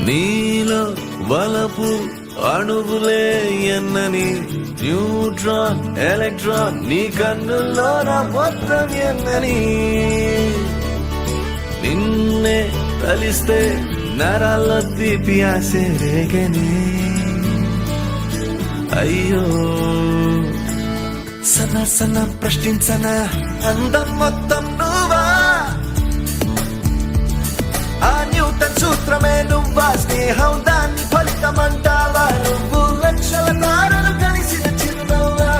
నీలో వలపు అణువులే ఎన్నని న్యూట్రాన్ ఎలక్ట్రాన్ నీ కన్నుల్లో నా మొత్తం ఎన్నని నిన్నే తలిస్తే నరాల్లో తీపి ఆసే రేగని అయ్యో సన సన ప్రశ్నించన అందం మొత్తం నువ్వా ఆ న్యూటన్ సూత్రమే నువ్వా స్నేహం దాన్ని ఫలితమంటావా నువ్వు లక్షల తారలు కలిసిన చిరునవ్వా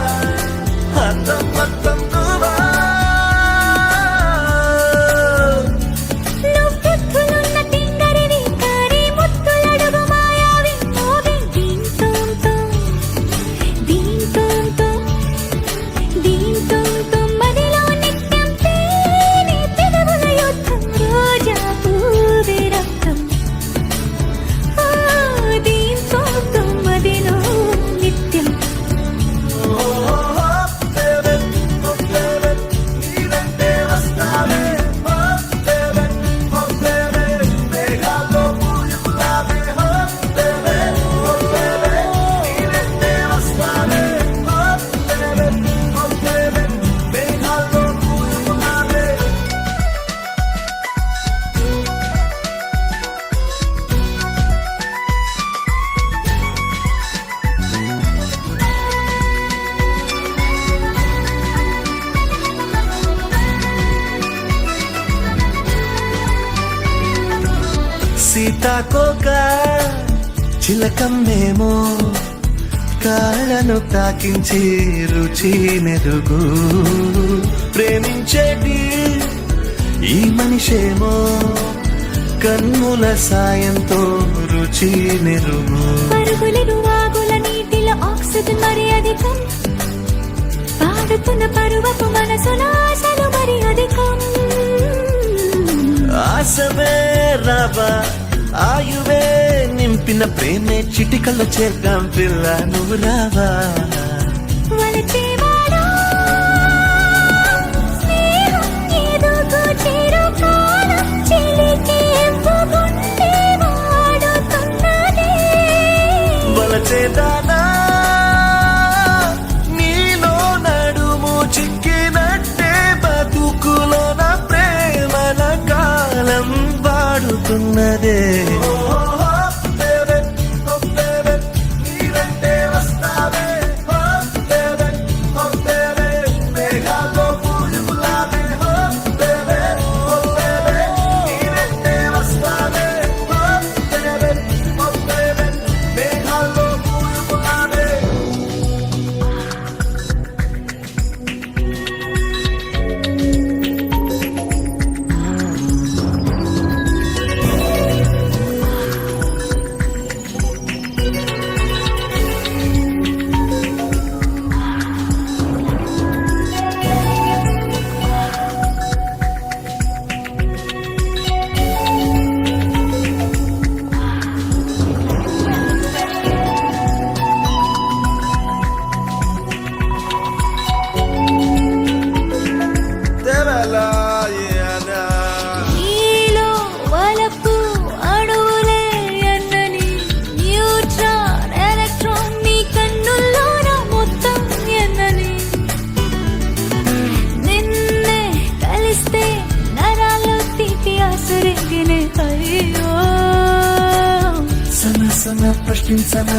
అందం మొత్తం నువ్వా సీతాకోక చిలకమ్మేమో కాళ్ళను తాకించి రుచి మెరుగు ప్రేమించేటి ఈ మనిషేమో కన్నుల సాయంతో రుచి మెరుగు పరుగులను వాగుల నీటిలో ఆక్సిజన్ మరి అధికం పాడుతున్న పరువపు మనసుల ఆశలు మరి అధికం ఆశవే రాబా ఆయువే నింపిన ప్రేమే చిటికల్లో చేద్దాం పిల్ల నువ్వు రావా వలచేదానా నీలో నడుము చిక్కినట్టే బతుకులో నా ప్రేమల కాలం వాడుతున్నదే ప్రశ్నించన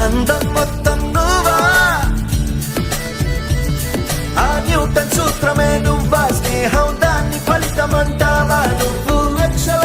అందం మొత్తం నువ్వా ఆ న్యూటన్ సూత్రమే నువ్వా స్నేహం దాన్ని ఫలితమంటావా నువ్వు లక్షల